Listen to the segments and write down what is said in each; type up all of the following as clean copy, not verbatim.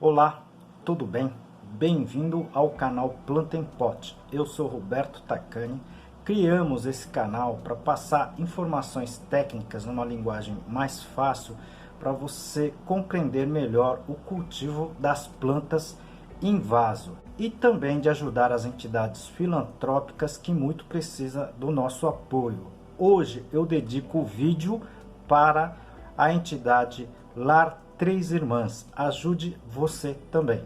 Olá, tudo bem? Bem-vindo ao canal Planta em Pot. Eu sou Roberto Tacani. Criamos esse canal para passar informações técnicas numa linguagem mais fácil para você compreender melhor o cultivo das plantas em vaso e também de ajudar as entidades filantrópicas que muito precisam do nosso apoio. Hoje eu dedico o vídeo para a entidade Lar Três Irmãs. Ajude você também.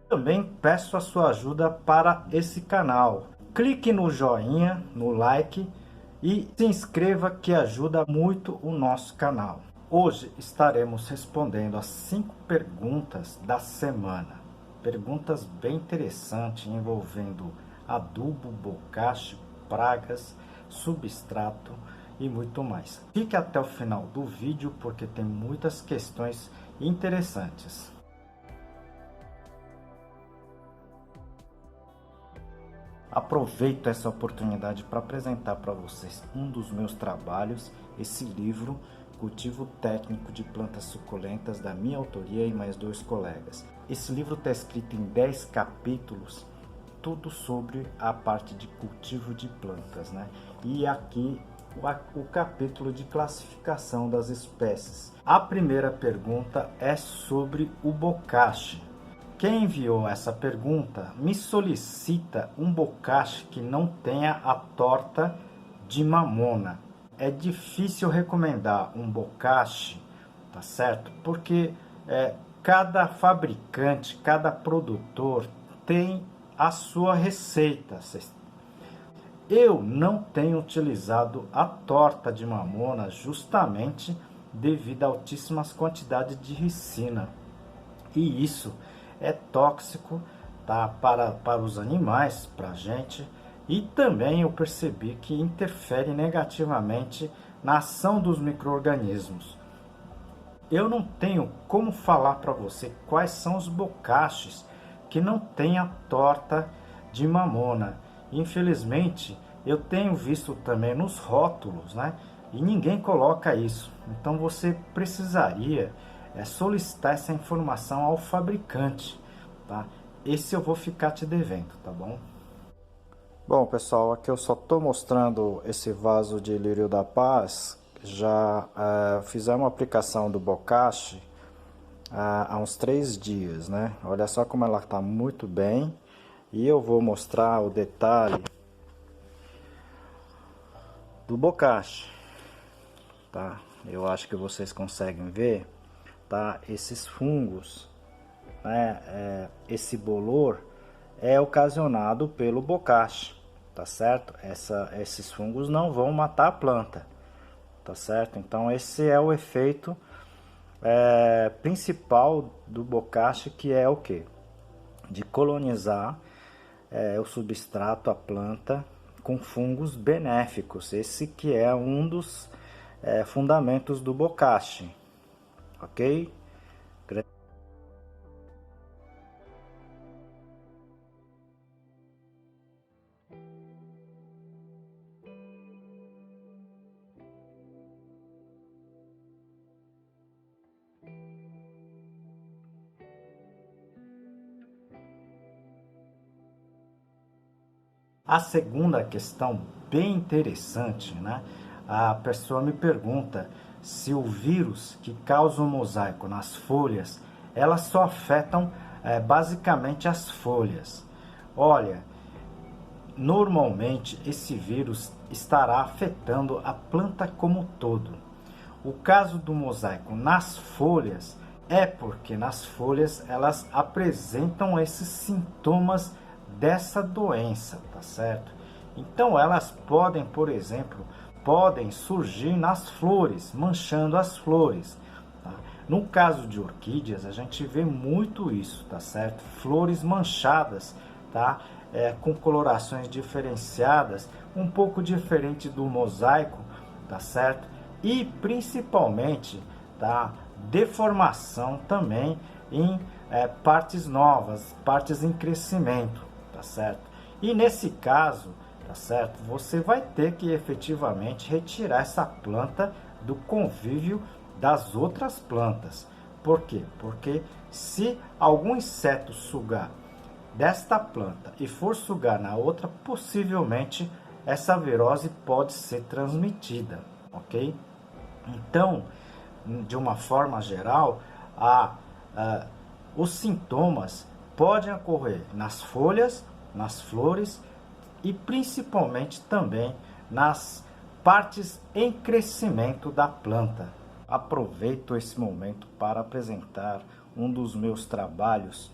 Também peço a sua ajuda para esse canal. Clique no joinha, no like e se inscreva, que ajuda muito o nosso canal. Hoje estaremos respondendo as 5 perguntas da semana. Perguntas bem interessantes envolvendo adubo, bocache, pragas, substrato e muito mais. Fique até o final do vídeo porque tem muitas questões interessantes. Aproveito essa oportunidade para apresentar para vocês um dos meus trabalhos, esse livro, Cultivo Técnico de Plantas Suculentas, da minha autoria e mais 2 colegas. Esse livro está escrito em 10 capítulos, tudo sobre a parte de cultivo de plantas, né? E aqui o capítulo de classificação das espécies. A primeira pergunta é sobre o bocache. Quem enviou essa pergunta me solicita um bocache que não tenha a torta de mamona. É difícil recomendar um bocache, tá certo? Porque cada fabricante, cada produtor tem a sua receita. Eu não tenho utilizado a torta de mamona justamente devido a altíssimas quantidades de ricina. E isso é tóxico, tá, para os animais, para a gente, e também eu percebi que interfere negativamente na ação dos micro-organismos. Eu não tenho como falar para você quais são os bocaches que não tem a torta de mamona. Infelizmente, eu tenho visto também nos rótulos, né? E ninguém coloca isso. Então você precisaria solicitar essa informação ao fabricante, tá? Esse eu vou ficar te devendo, tá bom? Bom, pessoal, aqui eu só estou mostrando esse vaso de lírio da paz. Já fizemos uma aplicação do bocache há uns 3 dias, né? Olha só como ela está muito bem. E eu vou mostrar o detalhe do bocache, tá? Eu acho que vocês conseguem ver, tá? Esses fungos, né? Esse bolor é ocasionado pelo bocache, tá certo? Esses fungos não vão matar a planta, tá certo? Então esse é o efeito principal do bocache, que é o que? De colonizar o substrato, a planta, com fungos benéficos. Esse que é um dos fundamentos do bocache, ok? A segunda questão, bem interessante, né? A pessoa me pergunta se o vírus que causa o mosaico nas folhas, elas só afetam basicamente as folhas. Olha, normalmente esse vírus estará afetando a planta como um todo. O caso do mosaico nas folhas é porque nas folhas elas apresentam esses sintomas dessa doença, tá certo? Então elas podem, por exemplo, surgir nas flores, manchando as flores, tá? No caso de orquídeas, a gente vê muito isso, tá certo? Flores manchadas, tá? Com colorações diferenciadas, um pouco diferente do mosaico, tá certo? E principalmente, tá? Deformação também em partes novas, partes em crescimento, tá certo? E nesse caso, tá certo? Você vai ter que efetivamente retirar essa planta do convívio das outras plantas. Por quê? Porque se algum inseto sugar desta planta e for sugar na outra, possivelmente essa virose pode ser transmitida, ok? Então, de uma forma geral, os sintomas podem ocorrer nas folhas, nas flores e principalmente também nas partes em crescimento da planta. Aproveito esse momento para apresentar um dos meus trabalhos,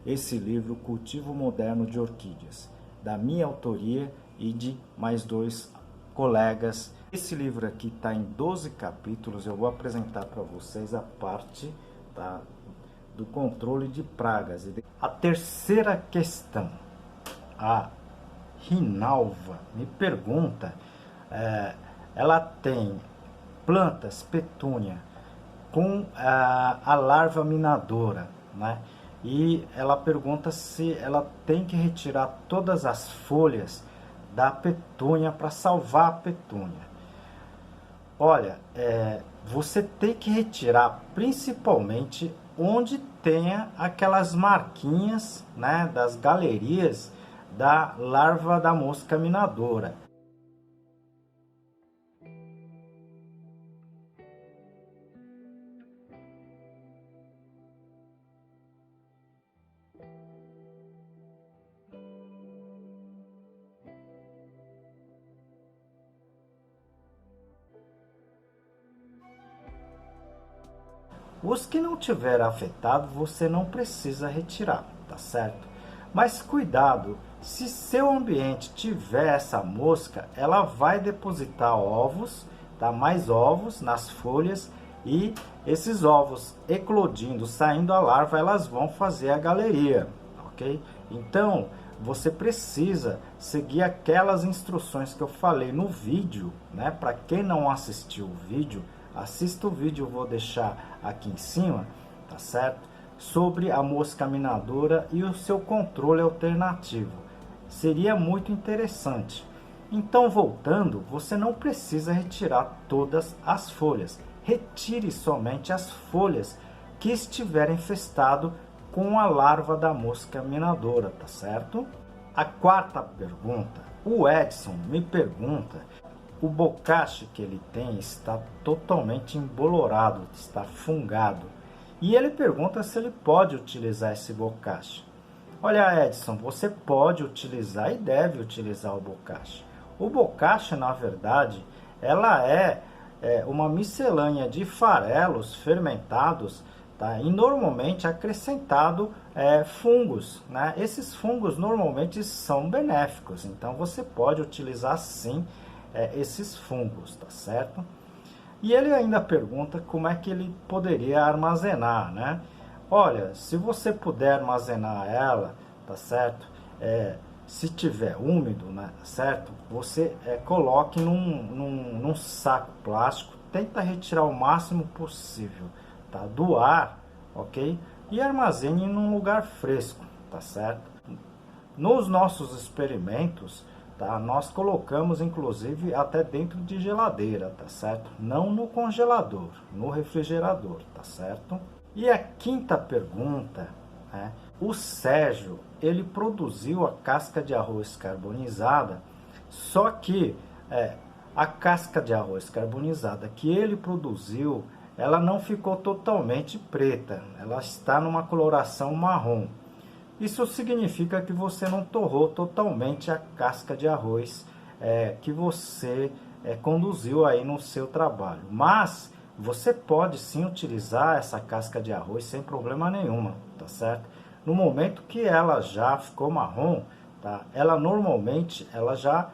esse livro Cultivo Moderno de Orquídeas, da minha autoria e de mais 2 colegas. Esse livro aqui está em 12 capítulos. Eu vou apresentar para vocês a parte do controle de pragas. A terceira questão, a Rinalva me pergunta, ela tem plantas petúnia com a larva minadora, né? E ela pergunta se ela tem que retirar todas as folhas da petúnia para salvar a petúnia. Olha, você tem que retirar principalmente onde tenha aquelas marquinhas, né, das galerias da larva da mosca minadora. Os que não tiver afetado, você não precisa retirar, tá certo? Mas cuidado, se seu ambiente tiver essa mosca, ela vai depositar ovos, tá? Mais ovos nas folhas, e esses ovos eclodindo, saindo a larva, elas vão fazer a galeria, ok? Então, você precisa seguir aquelas instruções que eu falei no vídeo, né? Para quem não assistiu o vídeo, assista o vídeo, eu vou deixar aqui em cima, tá certo? Sobre a mosca minadora e o seu controle alternativo. Seria muito interessante. Então, voltando, você não precisa retirar todas as folhas. Retire somente as folhas que estiverem infestado com a larva da mosca minadora, tá certo? A quarta pergunta, o Edson me pergunta: o bocache que ele tem está totalmente embolorado, está fungado. E ele pergunta se ele pode utilizar esse bocache. Olha, Edson, você pode utilizar e deve utilizar o bocache. O bocache, na verdade, ela é uma miscelânea de farelos fermentados, tá? E normalmente acrescentado fungos, né? Esses fungos normalmente são benéficos, então você pode utilizar sim esses fungos, tá certo? E ele ainda pergunta como é que ele poderia armazenar, né? Olha, se você puder armazenar ela, tá certo? Se tiver úmido, né, certo? Você coloque num saco plástico, tenta retirar o máximo possível, tá? Do ar, ok? E armazene num lugar fresco, tá certo? Nos nossos experimentos, tá? Nós colocamos inclusive até dentro de geladeira, tá certo? Não no congelador, no refrigerador, tá certo? E a quinta pergunta, né? O Sérgio, ele produziu a casca de arroz carbonizada, só que a casca de arroz carbonizada que ele produziu, ela não ficou totalmente preta, ela está numa coloração marrom. Isso significa que você não torrou totalmente a casca de arroz que você conduziu aí no seu trabalho. Mas você pode sim utilizar essa casca de arroz sem problema nenhuma, tá certo? No momento que ela já ficou marrom, tá? Ela normalmente já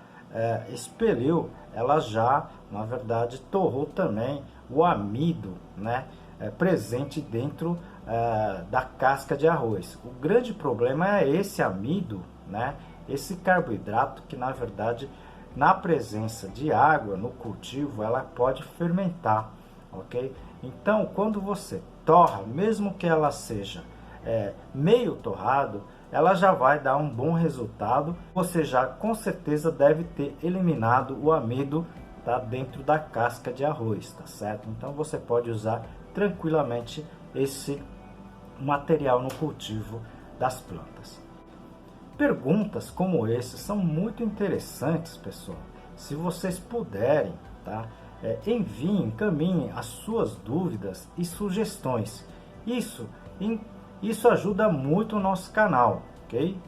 expeliu, ela já, na verdade, torrou também o amido, né? Presente dentro da casca de arroz. O grande problema é esse amido, né? Esse carboidrato que, na verdade, na presença de água no cultivo, ela pode fermentar, ok? Então, quando você torra, mesmo que ela seja meio torrado, ela já vai dar um bom resultado. Você já com certeza deve ter eliminado o amido tá, dentro da casca de arroz, tá certo? Então você pode usar tranquilamente esse material no cultivo das plantas. Perguntas como essas são muito interessantes, pessoal. Se vocês puderem, tá, enviem, encaminhem as suas dúvidas e sugestões. Isso ajuda muito o nosso canal, ok?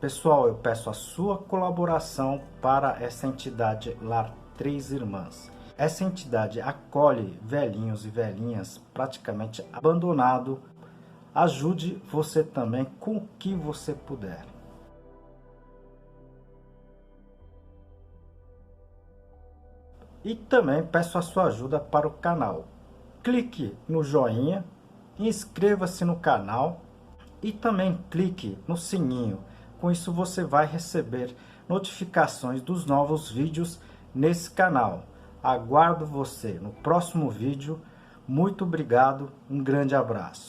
Pessoal, eu peço a sua colaboração para essa entidade Lar Três Irmãs. Essa entidade acolhe velhinhos e velhinhas praticamente abandonados. Ajude você também com o que você puder. E também peço a sua ajuda para o canal. Clique no joinha, inscreva-se no canal e também clique no sininho. Com isso você vai receber notificações dos novos vídeos nesse canal. Aguardo você no próximo vídeo. Muito obrigado, um grande abraço.